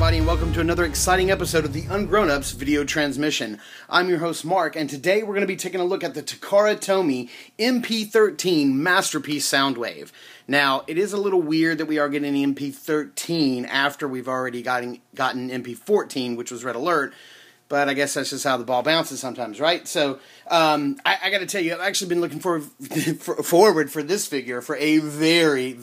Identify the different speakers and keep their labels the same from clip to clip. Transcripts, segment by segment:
Speaker 1: everybody, and welcome to another exciting episode of the Ungrownups video transmission. I'm your host, Mark, and today we're going to be taking a look at the Takara Tomy MP-13 Masterpiece Soundwave. Now, it is a little weird that we are getting an MP-13 after we've already gotten MP-14, which was Red Alert, but I guess that's just how the ball bounces sometimes, right? So, I got to tell you, I've actually been looking forward for this figure for a very,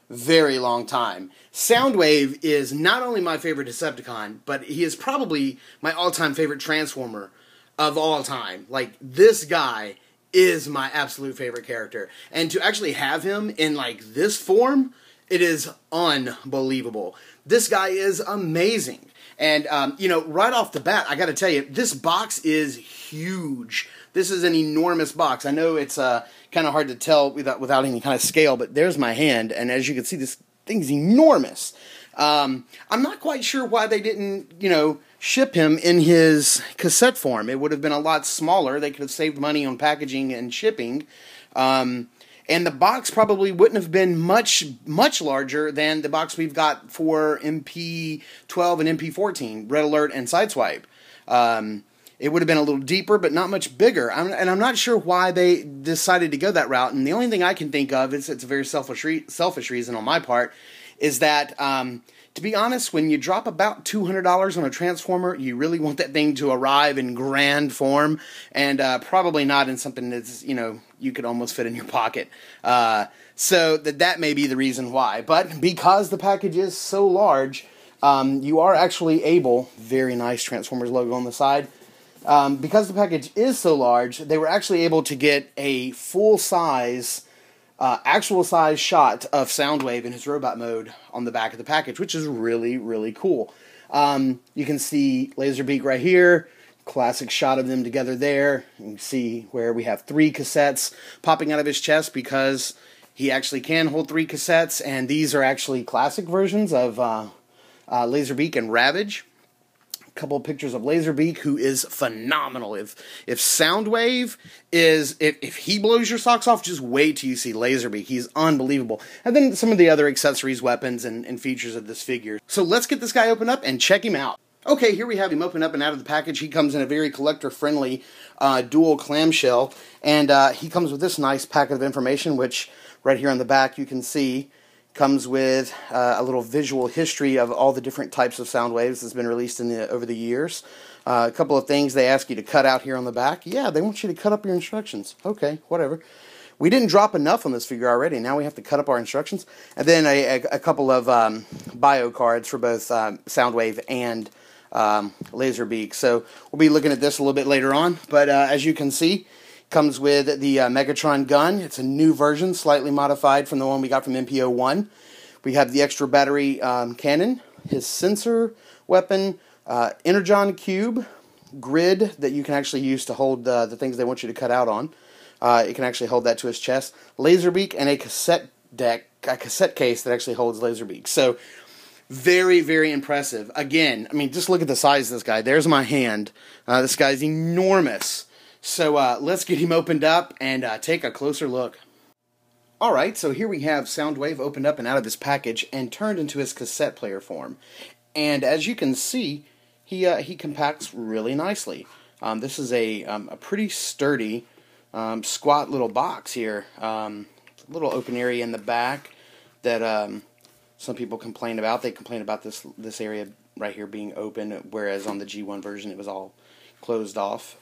Speaker 1: very long time. Soundwave is not only my favorite Decepticon, but he is probably my all-time favorite Transformer of all time. Like, this guy is my absolute favorite character. And to actually have him in, like, this form, it is unbelievable. This guy is amazing. And, you know, right off the bat, I gotta tell you, this box is huge. This is an enormous box. I know it's kind of hard to tell without any kind of scale, but there's my hand, and as you can see, this thing's enormous. I'm not quite sure why they didn't, you know, ship him in his cassette form. It would have been a lot smaller. They could have saved money on packaging and shipping. And the box probably wouldn't have been much larger than the box we've got for MP-12 and MP-14, Red Alert and Sideswipe. It would have been a little deeper, but not much bigger. And I'm not sure why they decided to go that route. And the only thing I can think of, it's a very selfish reason on my part, is that, to be honest, when you drop about $200 on a Transformer, you really want that thing to arrive in grand form, and probably not in something that's, you know, you could almost fit in your pocket. So that may be the reason why. But because the package is so large, you are actually able, very nice Transformers logo on the side, because the package is so large, they were actually able to get a full-size, actual-size shot of Soundwave in his robot mode on the back of the package, which is really, really cool. You can see Laserbeak right here, classic shot of them together there. You can see where we have 3 cassettes popping out of his chest because he actually can hold 3 cassettes, and these are actually classic versions of Laserbeak and Ravage. Couple of pictures of Laserbeak, who is phenomenal. If Soundwave is, if he blows your socks off, just wait till you see Laserbeak. He's unbelievable. And then some of the other accessories, weapons, and features of this figure. So let's get this guy open up and check him out. Okay, here we have him open up and out of the package. He comes in a very collector-friendly dual clamshell, and he comes with this nice packet of information, which right here on the back you can see comes with a little visual history of all the different types of sound waves that's been released over the years. A couple of things they ask you to cut out here on the back. Yeah, they want you to cut up your instructions. Okay, whatever. We didn't drop enough on this figure already. Now we have to cut up our instructions. And then a couple of bio cards for both Soundwave and Laserbeak. So we'll be looking at this a little bit later on. But as you can see, comes with the Megatron gun. It's a new version, slightly modified from the one we got from MP-01. We have the extra battery cannon, his sensor weapon, Energon cube, grid that you can actually use to hold the things they want you to cut out on. It can actually hold that to his chest. Laserbeak, and a cassette case that actually holds Laserbeak. So very, very impressive. Again, I mean, just look at the size of this guy. There's my hand. This guy's enormous. So let's get him opened up and take a closer look. Alright, so here we have Soundwave opened up and out of this package and turned into his cassette player form. And as you can see, he compacts really nicely. This is a pretty sturdy, squat little box here. Little open area in the back that some people complain about. They complain about this area right here being open, whereas on the G1 version it was all closed off.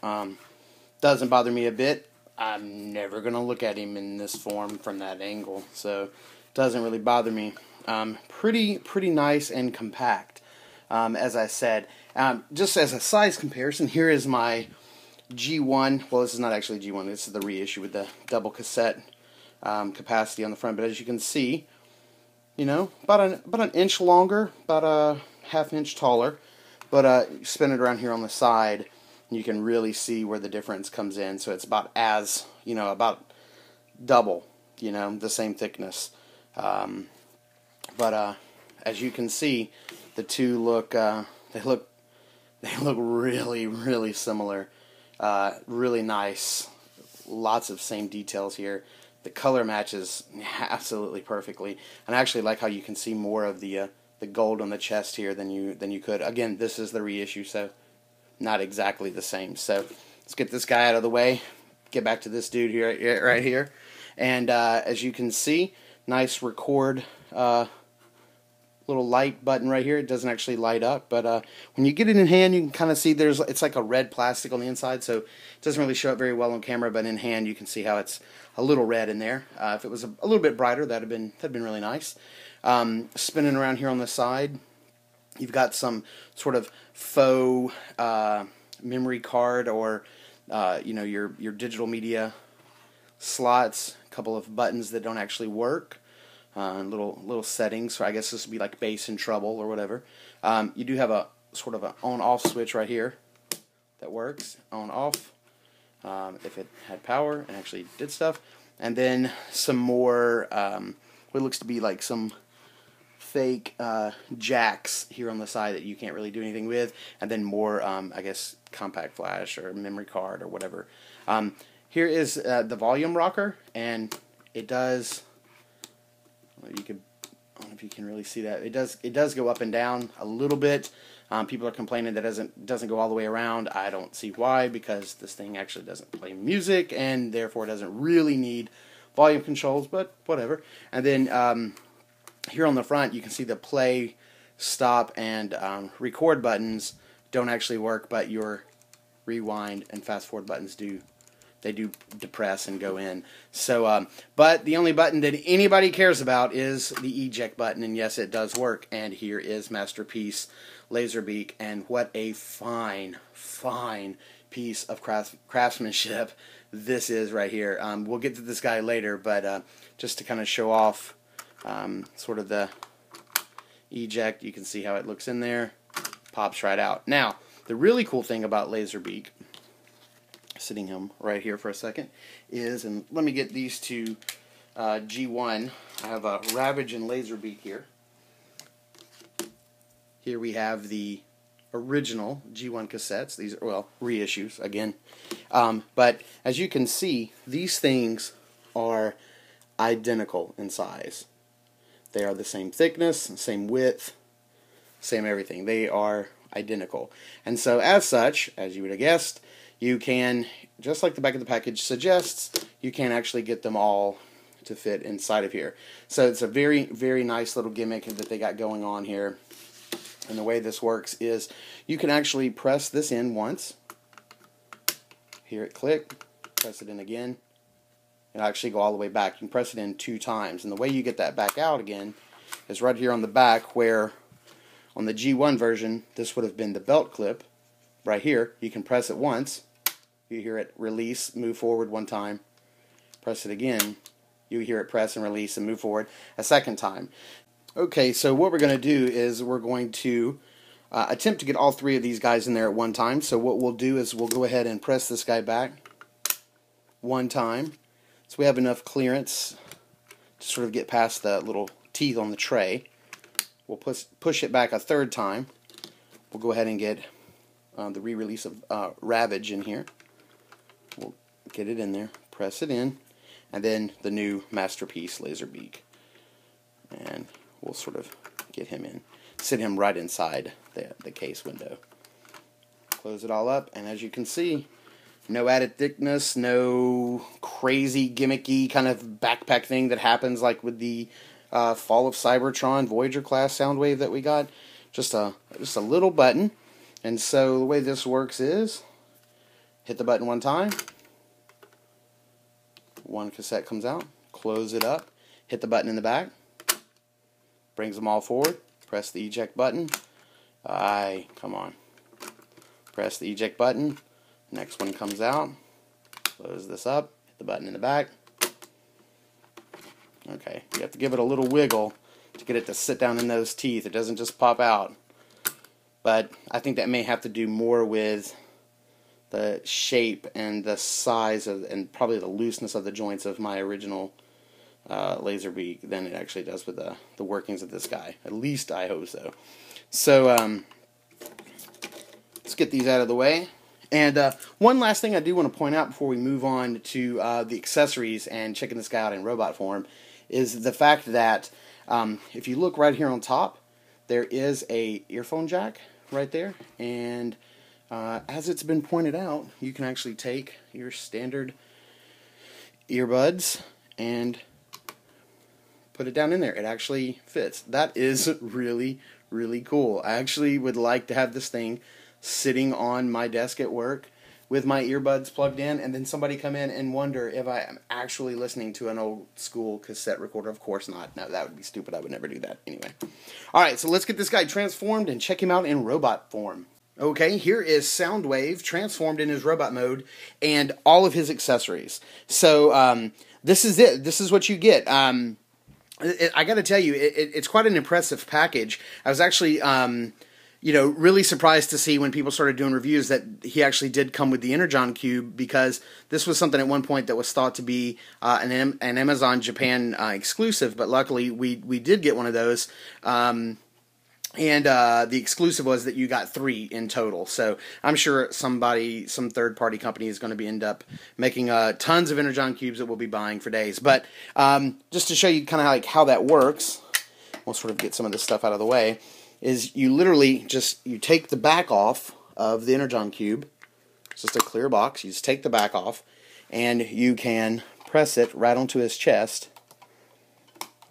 Speaker 1: Doesn't bother me a bit. I'm never going to look at him in this form from that angle, so doesn't really bother me. Pretty nice and compact, as I said. Just as a size comparison, here is my G1. Well, this is not actually G1. This is the reissue with the double cassette capacity on the front. But as you can see, you know, about an inch longer, about a ½ inch taller. But spin it around here on the side, you can really see where the difference comes in. So it's about about double, you know, the same thickness. But as you can see, the two look they look really, really similar. Really nice. Lots of same details here. The color matches absolutely perfectly, and I actually like how you can see more of the the gold on the chest here than you could. Again, this is the reissue, so not exactly the same. So let's get this guy out of the way. Get back to this dude here, right here. And as you can see, nice record little light button right here. It doesn't actually light up, but when you get it in hand, you can kind of see it's like a red plastic on the inside, so it doesn't really show up very well on camera, but in hand you can see how it's a little red in there. If it was a little bit brighter, that'd been really nice. Spinning around here on the side, you've got some sort of faux memory card, or your digital media slots, a couple of buttons that don't actually work. Little settings, so I guess this would be like bass and treble or whatever. You do have a sort of an on-off switch right here that works, on-off, if it had power and actually did stuff. And then some more, what looks to be like some fake jacks here on the side that you can't really do anything with, and then more, I guess, compact flash or memory card or whatever. Here is the volume rocker, and it does... I don't know if you can really see that. It does go up and down a little bit. People are complaining that it doesn't go all the way around. I don't see why, because this thing actually doesn't play music, and therefore it doesn't really need volume controls, but whatever. And then here on the front, you can see the play, stop, and record buttons don't actually work, but your rewind and fast forward buttons do. They do depress and go in. So, but the only button that anybody cares about is the eject button, and yes, it does work. And here is Masterpiece Laserbeak, and what a fine piece of craftsmanship this is right here. We'll get to this guy later, but just to kind of show off sort of the eject, you can see how it looks in there. Pops right out. Now, the really cool thing about Laserbeak, sitting him right here for a second, is, and let me get these two G1. I have a Ravage and Laserbeak here. Here we have the original G1 cassettes. These are, well, reissues again. But as you can see, these things are identical in size. They are the same thickness, same width, same everything. They are identical. And so as such, as you would have guessed, you can, just like the back of the package suggests, you can actually get them all to fit inside of here. So it's a very, very nice little gimmick that they got going on here. And the way this works is you can actually press this in once, hear it click, press it in again, it'll actually go all the way back. You can press it in 2 times. And the way you get that back out again is right here on the back, where on the G1 version, this would have been the belt clip. Right here, you can press it once, you hear it release, move forward 1 time, press it again, you hear it press and release and move forward a 2nd time. Okay, so what we're going to do is we're going to attempt to get all 3 of these guys in there at one time. So what we'll do is we'll go ahead and press this guy back 1 time, so we have enough clearance to sort of get past the little teeth on the tray. We'll push it back a 3rd time. We'll go ahead and get the re-release of Ravage in here. We'll get it in there, press it in, and then the new Masterpiece Laserbeak. And we'll sort of get him in, sit him right inside the case window. Close it all up, and as you can see, no added thickness, no crazy gimmicky kind of backpack thing that happens like with the Fall of Cybertron Voyager class Soundwave that we got. Just a little button. And so the way this works is, hit the button 1 time, 1 cassette comes out, close it up, hit the button in the back, brings them all forward, press the eject button, come on, press the eject button, next one comes out, close this up, hit the button in the back. Okay, you have to give it a little wiggle to get it to sit down in those teeth. It doesn't just pop out. But I think that may have to do more with the shape and the size of, and probably the looseness of the joints of my original Laserbeak than it actually does with the workings of this guy. At least I hope so. So let's get these out of the way. And one last thing I do want to point out before we move on to the accessories and checking this guy out in robot form is the fact that if you look right here on top, there is a earphone jack right there, and as it's been pointed out, you can actually take your standard earbuds and put it down in there. It actually fits. That is really, really cool. I actually would like to have this thing sitting on my desk at work with my earbuds plugged in, and then somebody come in and wonder if I am actually listening to an old school cassette recorder. Of course not. No, that would be stupid. I would never do that. Anyway. Alright, so let's get this guy transformed and check him out in robot form. Okay, here is Soundwave transformed in his robot mode and all of his accessories. So, this is it. This is what you get. I got to tell you, it's quite an impressive package. I was actually, really surprised to see when people started doing reviews that he actually did come with the Energon cube, because this was something at one point that was thought to be an Amazon Japan exclusive, but luckily we did get one of those. And the exclusive was that you got 3 in total. So I'm sure some third-party company is going to end up making tons of Energon cubes that we'll be buying for days. But just to show you kind of like how that works, we'll sort of get some of this stuff out of the way, is you literally you take the back off of the Energon cube. It's just a clear box. You just take the back off, and you can press it right onto his chest,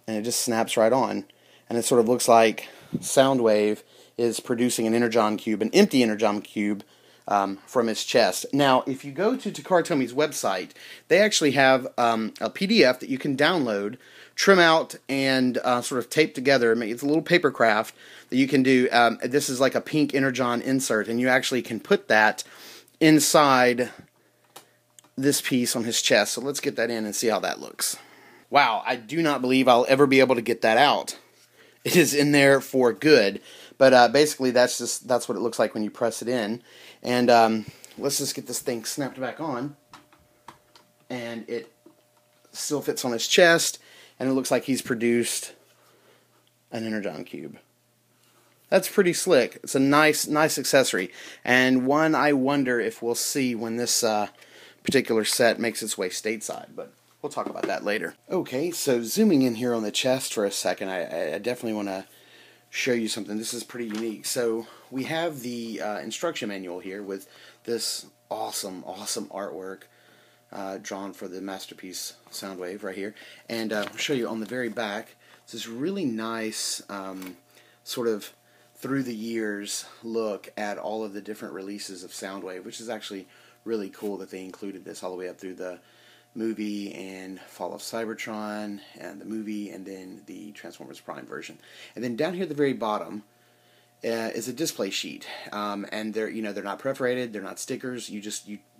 Speaker 1: and it just snaps right on. And it sort of looks like Soundwave is producing an Energon cube, an empty Energon cube, from his chest. Now, if you go to Takara Tomy's website, they actually have a PDF that you can download, trim out, and sort of tape together. It's a little paper craft that you can do. This is like a pink Energon insert, and you actually can put that inside this piece on his chest. So let's get that in and see how that looks. Wow, I do not believe I'll ever be able to get that out. It is in there for good, but basically that's what it looks like when you press it in. And let's just get this thing snapped back on, and it still fits on his chest, and it looks like he's produced an Energon cube. That's pretty slick. It's a nice accessory, and one I wonder if we'll see when this particular set makes its way stateside, but we'll talk about that later. Okay, so zooming in here on the chest for a second, I definitely want to show you something. This is pretty unique. So we have the instruction manual here with this awesome artwork drawn for the Masterpiece Soundwave right here. And I'll show you on the very back, it's this really nice sort of through the years look at all of the different releases of Soundwave, which is actually really cool that they included this all the way up through the movie and Fall of Cybertron and the movie, and then the Transformers Prime version. And then down here at the very bottom is a display sheet, and they're not perforated, they're not stickers.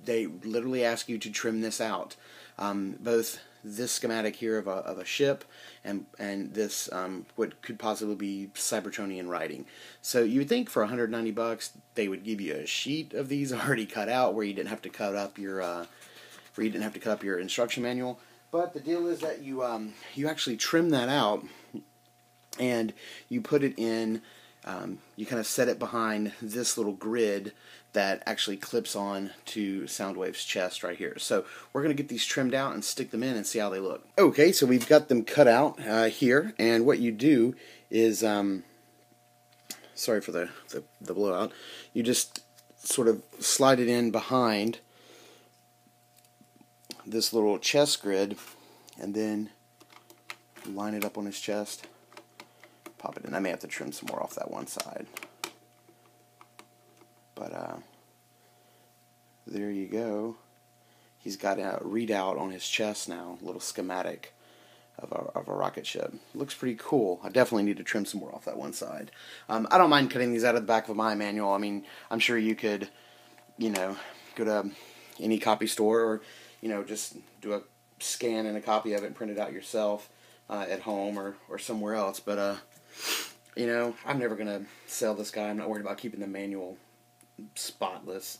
Speaker 1: They literally ask you to trim this out. Both this schematic here of a ship and this what could possibly be Cybertronian writing. So you would think for $190 they would give you a sheet of these already cut out, where you didn't have to cut up your instruction manual. But the deal is that you actually trim that out, and you put it in, you kind of set it behind this little grid that actually clips on to Soundwave's chest right here. So we're going to get these trimmed out and stick them in and see how they look. Okay, so we've got them cut out here, and what you do is, sorry for the blowout, you just sort of slide it in behind this little chest grid, and then line it up on his chest, pop it in. I may have to trim some more off that one side, but there you go. He's got a readout on his chest now, a little schematic of a rocket ship. Looks pretty cool. I definitely need to trim some more off that one side. I don't mind cutting these out of the back of my manual. I mean, I'm sure you could, go to any copy store, or just do a scan and a copy of it and print it out yourself at home or somewhere else. But, I'm never going to sell this guy. I'm not worried about keeping the manual spotless.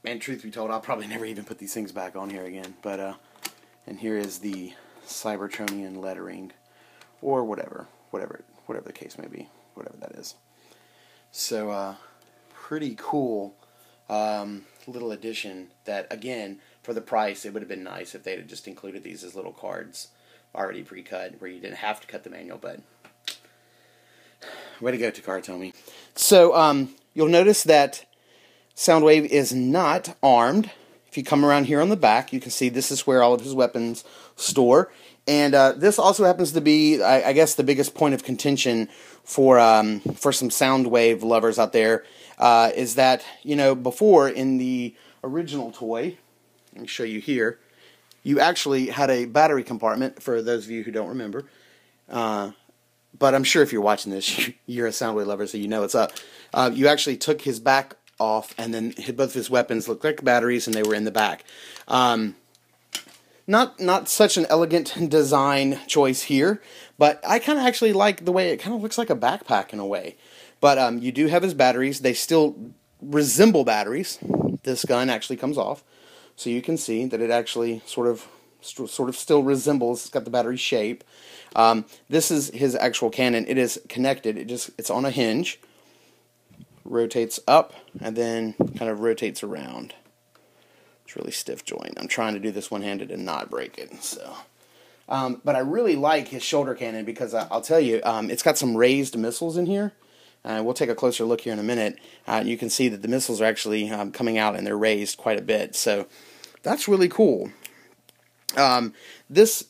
Speaker 1: And truth be told, I'll probably never even put these things back on here again. But, and here is the Cybertronian lettering, or whatever the case may be, whatever that is. So, pretty cool little addition that, again, for the price, it would have been nice if they'd have just included these as little cards already pre-cut, where you didn't have to cut the manual, but Way to go, Takara, Tomy. So, you'll notice that Soundwave is not armed. If you come around here on the back, you can see this is where all of his weapons store. And this also happens to be, I guess, the biggest point of contention for some Soundwave lovers out there, is that, you know, before in the original toy, let me show you here, you actually had a battery compartment, for those of you who don't remember. But I'm sure if you're watching this, you're a Soundwave lover, so you know what's up. You actually took his back off, and then both of his weapons looked like batteries, and they were in the back. Not such an elegant design choice here, but I kind of actually like the way it kind of looks like a backpack in a way. But you do have his batteries. They still resemble batteries. This gun actually comes off, so you can see that it actually sort of still resembles. It's got the battery shape. This is his actual cannon. It is connected. It's on a hinge. Rotates up and then kind of rotates around. It's really stiff joint. I'm trying to do this one-handed and not break it. So, but I really like his shoulder cannon because I'll tell you, it's got some raised missiles in here. We'll take a closer look here in a minute. You can see that the missiles are actually coming out and they're raised quite a bit. So that's really cool. This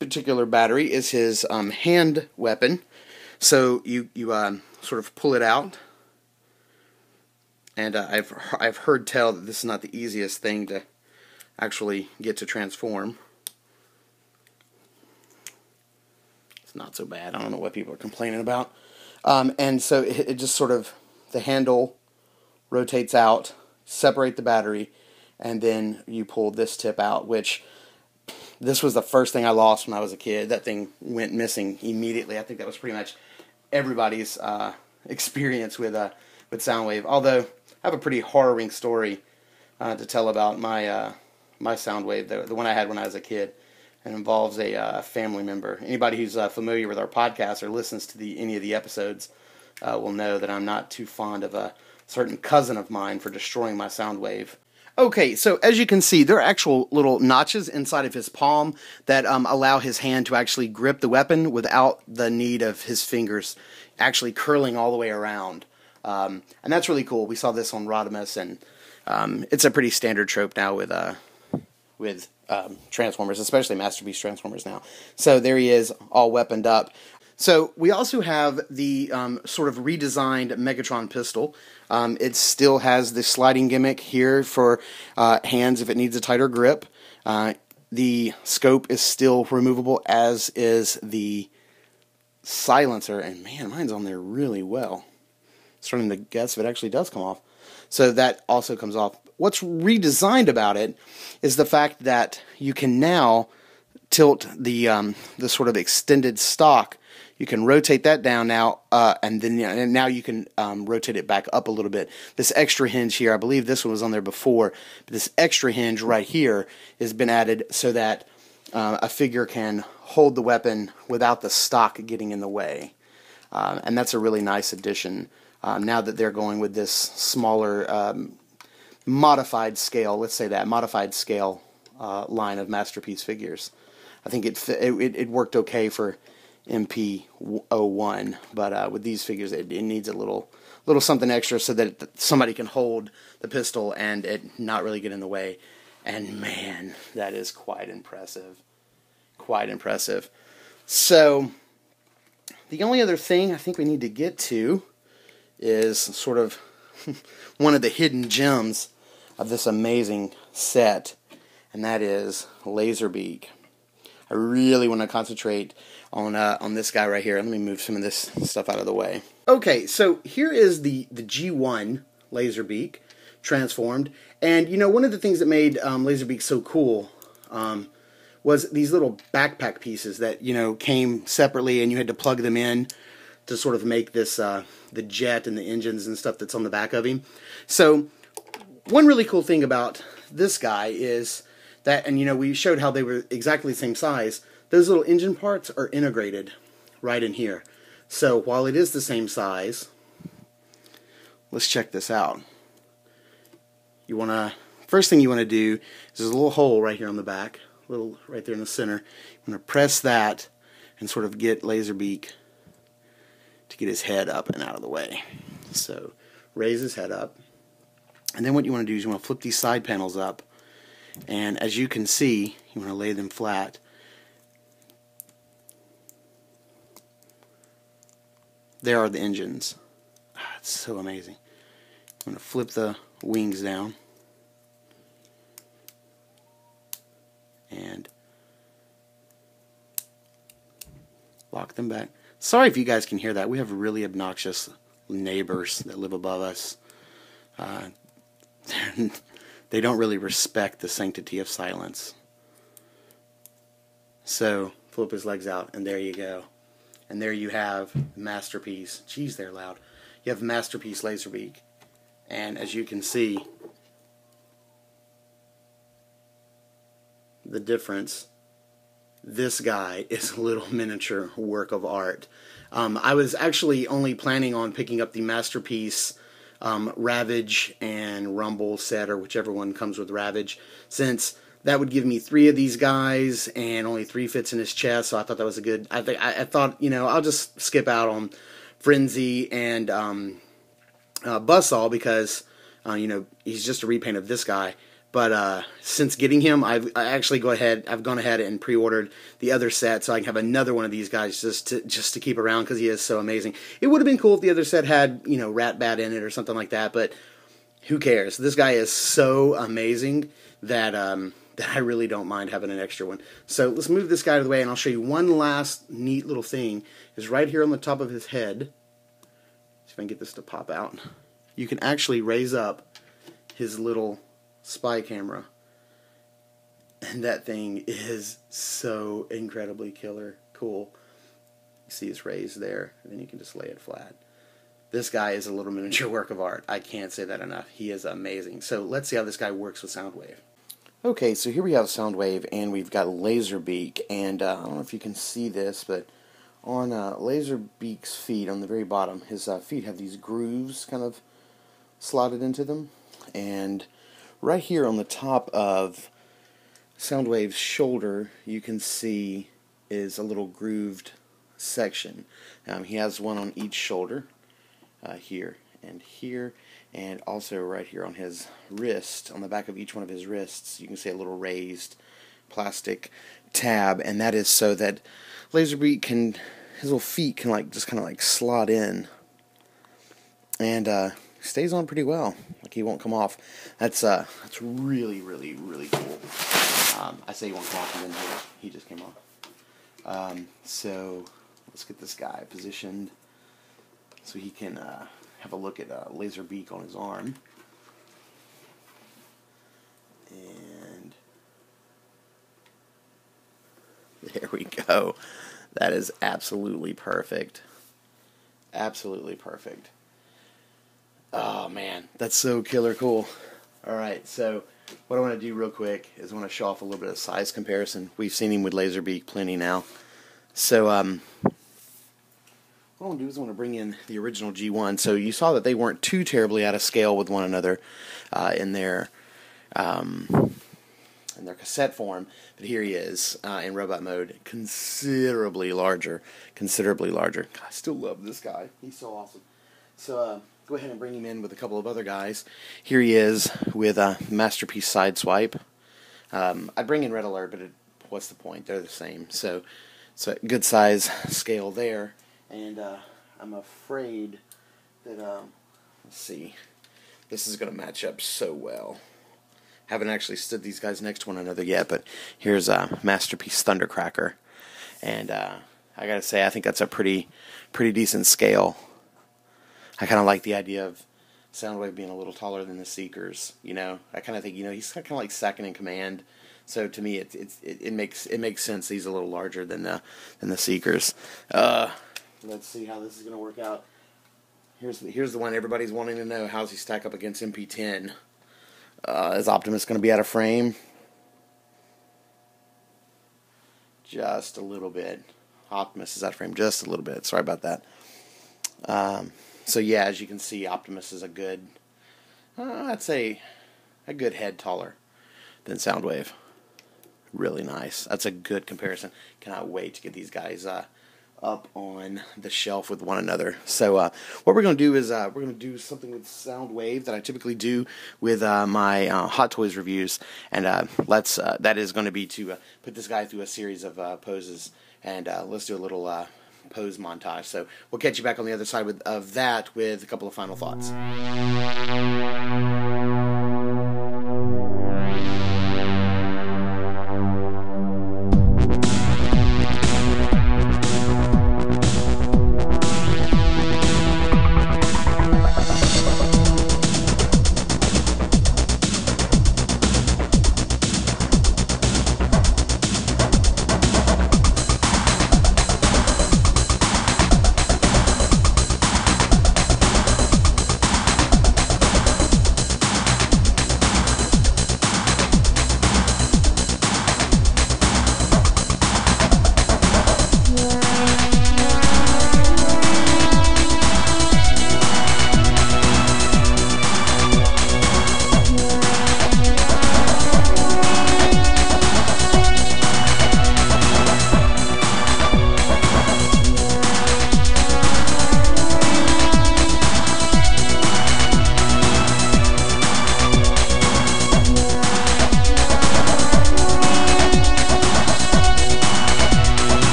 Speaker 1: particular battery is his hand weapon. So you sort of pull it out. And I've heard tell that this is not the easiest thing to actually get to transform. It's not so bad. I don't know what people are complaining about. And so it just sort of, the handle rotates out, separate the battery, and then you pull this tip out, which this was the first thing I lost when I was a kid. That thing went missing immediately. I think that was pretty much everybody's experience with Soundwave. Although I have a pretty harrowing story to tell about my my Soundwave, the one I had when I was a kid. It involves a family member. Anybody who's familiar with our podcast or listens to any of the episodes will know that I'm not too fond of a certain cousin of mine for destroying my Soundwave. Okay, so as you can see, there are actual little notches inside of his palm that allow his hand to actually grip the weapon without the need of his fingers actually curling all the way around. And that's really cool. We saw this on Rodimus, and it's a pretty standard trope now with Transformers, especially Masterpiece Transformers now. So there he is, all weaponed up. So we also have the sort of redesigned Megatron pistol. It still has the sliding gimmick here for hands if it needs a tighter grip. The scope is still removable, as is the silencer. And man, mine's on there really well. Starting to guess if it actually does come off. So that also comes off. What's redesigned about it is the fact that you can now tilt the sort of extended stock. You can rotate that down now, and then now you can rotate it back up a little bit. This extra hinge here, I believe this one was on there before, but this extra hinge right here has been added so that a figure can hold the weapon without the stock getting in the way. And that's a really nice addition. Now that they're going with this smaller, modified scale, let's say that, modified scale line of Masterpiece figures. I think it worked okay for MP-01, but with these figures it needs a little something extra so that somebody can hold the pistol and it not really get in the way. And man, that is quite impressive. Quite impressive. So, the only other thing I think we need to get to is sort of one of the hidden gems of this amazing set, and that is Laserbeak. I really want to concentrate on this guy right here. Let me move some of this stuff out of the way. Okay, so here is the G1 Laserbeak transformed, and you know, one of the things that made Laserbeak so cool was these little backpack pieces that, you know, came separately, and you had to plug them in to sort of make this the jet and the engines and stuff that's on the back of him. So one really cool thing about this guy is that, and you know, we showed how they were exactly the same size, those little engine parts are integrated right in here. So while it is the same size, let's check this out. First thing you want to do is there's a little hole right here on the back, little right there in the center. You want to press that and sort of get Laserbeak to get his head up and out of the way. So raise his head up, and then what you want to do is you want to flip these side panels up, and as you can see, you want to lay them flat. There are the engines. It's so amazing. I'm going to flip the wings down and lock them back. Sorry if you guys can hear that. We have really obnoxious neighbors that live above us. They don't really respect the sanctity of silence. So, flip his legs out, and there you go. And there you have the Masterpiece. Geez, they're loud. You have Masterpiece Laserbeak. And as you can see, the difference, this guy is a little miniature work of art. I was actually only planning on picking up the Masterpiece Ravage and Rumble set, or whichever one comes with Ravage, since that would give me 3 of these guys, and only 3 fits in his chest. So I thought that was a good. I thought, you know, I'll just skip out on Frenzy and Buzzsaw because you know, he's just a repaint of this guy. But since getting him, I've gone ahead and pre-ordered the other set, so I can have another one of these guys just to keep around because he is so amazing. It would have been cool if the other set had, you know, Rat Bat in it or something like that, but who cares? This guy is so amazing that that I really don't mind having an extra one. So let's move this guy out of the way, and I'll show you one last neat little thing. Is right here on the top of his head. See if I can get this to pop out. You can actually raise up his little spy camera, and that thing is so incredibly killer cool. You see it's raised there, and then you can just lay it flat. This guy is a little miniature work of art. I can't say that enough. He is amazing. So let's see how this guy works with Soundwave. Okay, so here we have Soundwave, and we've got Laserbeak, and I don't know if you can see this, but on Laserbeak's feet, on the very bottom, his feet have these grooves kind of slotted into them, and right here on the top of Soundwave's shoulder, you can see is a little grooved section. He has one on each shoulder, here, and also right here on his wrist, on the back of each one of his wrists, you can see a little raised plastic tab, and that is so that Laserbeak can, his little feet can like just kind of like slot in, and stays on pretty well. Like he won't come off. That's really, really, really cool. I say he won't come off, and then he just came off. So let's get this guy positioned so he can have a look at Laserbeak on his arm. And there we go. That is absolutely perfect. Absolutely perfect. Oh man, that's so killer cool. Alright, so what I want to do real quick is I want to show off a little bit of size comparison. We've seen him with Laserbeak plenty now. So what I want to do is I want to bring in the original G1. So you saw that they weren't too terribly out of scale with one another in their cassette form, but here he is in robot mode, considerably larger. God, I still love this guy. He's so awesome. So go ahead and bring him in with a couple of other guys. Here he is with a Masterpiece Sideswipe. I'd bring in Red Alert, but what's the point? They're the same. So it's a good size scale there. And I'm afraid that, let's see, this is going to match up so well. Haven't actually stood these guys next to one another yet, but here's a Masterpiece Thundercracker. And I got to say, I think that's a pretty decent scale. I kind of like the idea of Soundwave being a little taller than the Seekers. You know, I kind of think, you know, he's kind of like second in command. So to me, it makes sense. He's a little larger than the Seekers. Let's see how this is going to work out. Here's the one everybody's wanting to know. How's he stack up against MP-10? Is Optimus going to be out of frame? Just a little bit. Optimus is out of frame just a little bit. Sorry about that. So yeah, as you can see, Optimus is a good, I'd say, a good head taller than Soundwave. Really nice. That's a good comparison. Cannot wait to get these guys up on the shelf with one another. So what we're going to do is we're going to do something with Soundwave that I typically do with my Hot Toys reviews, and that is going to be to put this guy through a series of poses, and let's do a little pose montage. So we'll catch you back on the other side of that with a couple of final thoughts.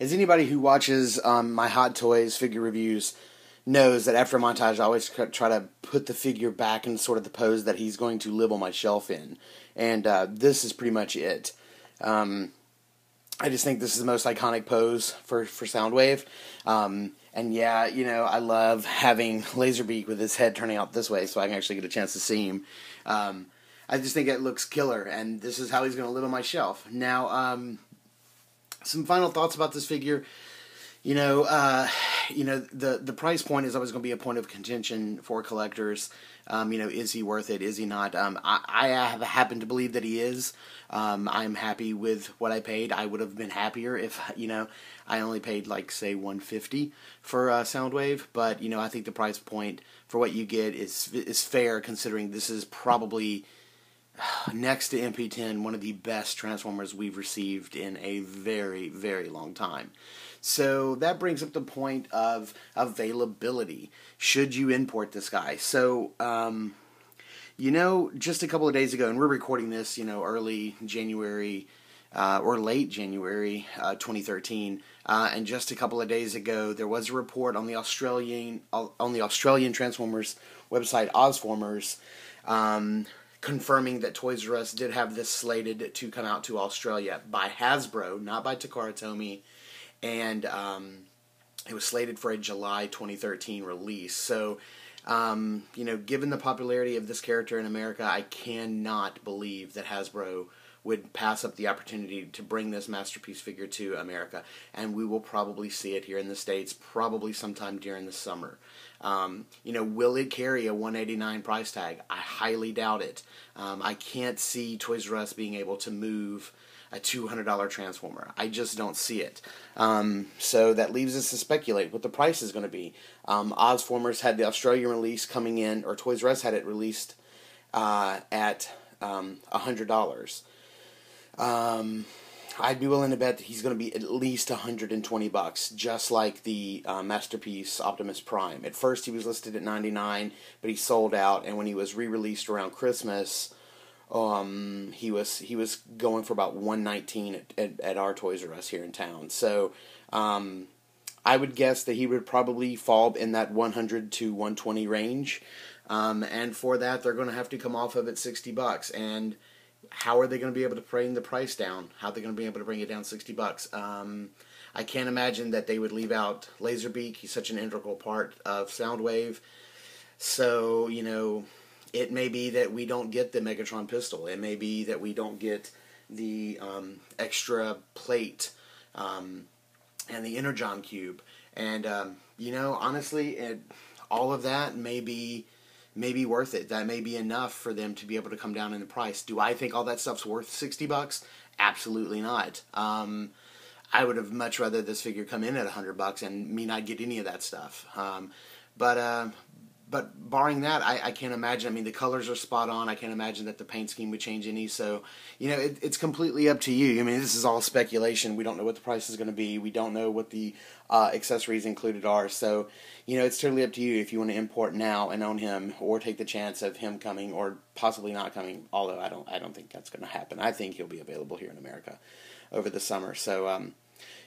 Speaker 1: As anybody who watches my Hot Toys figure reviews knows, that after a montage I always try to put the figure back in sort of the pose that he's going to live on my shelf in. And this is pretty much it. I just think this is the most iconic pose for Soundwave. And yeah, you know, I love having Laserbeak with his head turning out this way so I can actually get a chance to see him. I just think it looks killer, and this is how he's going to live on my shelf. Now, some final thoughts about this figure. The price point is always going to be a point of contention for collectors. Is he worth it? Is he not? I happen to believe that he is. I'm happy with what I paid. I would have been happier if, I only paid, like, say, $150 for Soundwave. But, I think the price point for what you get is fair, considering this is probably, next to MP-10, one of the best Transformers we've received in a very, very long time. So that brings up the point of availability. Should you import this guy? So, just a couple of days ago, and we're recording this, early January or late January 2013, and just a couple of days ago, there was a report on the Australian Transformers website, Ozformers, confirming that Toys R Us did have this slated to come out to Australia by Hasbro, not by Takara, Tomy, and it was slated for a July 2013 release. So, given the popularity of this character in America, I cannot believe that Hasbro would pass up the opportunity to bring this masterpiece figure to America, and we will probably see it here in the States probably sometime during the summer. Will it carry a $189 price tag? I highly doubt it. I can't see Toys R Us being able to move a $200 Transformer. I just don't see it. So that leaves us to speculate what the price is going to be. Ozformers had the Australian release coming in, or Toys R Us had it released at $100. I'd be willing to bet that he's going to be at least $120, just like the Masterpiece Optimus Prime. At first he was listed at $99, but he sold out, and when he was re-released around Christmas, he was going for about $119 at our Toys R Us here in town. So I would guess that he would probably fall in that $100 to $120 range, and for that they're going to have to come off of it $60. And how are they going to be able to bring the price down? How are they going to be able to bring it down $60? I can't imagine that they would leave out Laserbeak. He's such an integral part of Soundwave. So, it may be that we don't get the Megatron pistol. It may be that we don't get the extra plate and the Energon cube. And, honestly, all of that may be may be worth it. That may be enough for them to be able to come down in the price. Do I think all that stuff's worth $60? Absolutely not. I would have much rather this figure come in at $100 and me not get any of that stuff. But barring that, I can't imagine. I mean, the colors are spot on. I can't imagine that the paint scheme would change any. So, you know, it's completely up to you. I mean, this is all speculation. We don't know what the price is going to be. We don't know what the accessories included are. So, you know, it's totally up to you if you want to import now and own him, or take the chance of him coming or possibly not coming. Although I don't think that's going to happen. I think he'll be available here in America over the summer. So,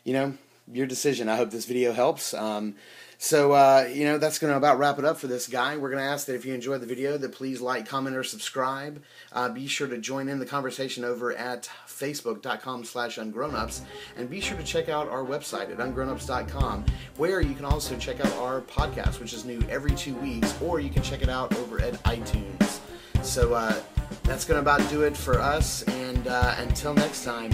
Speaker 1: you know, your decision. I hope this video helps. You know, that's going to about wrap it up for this guy. We're going to ask that if you enjoyed the video, that please like, comment, or subscribe. Be sure to join in the conversation over at facebook.com/ungrownups, and be sure to check out our website at ungrownups.com, where you can also check out our podcast, which is new every 2 weeks, or you can check it out over at iTunes. So that's going to about do it for us, and until next time,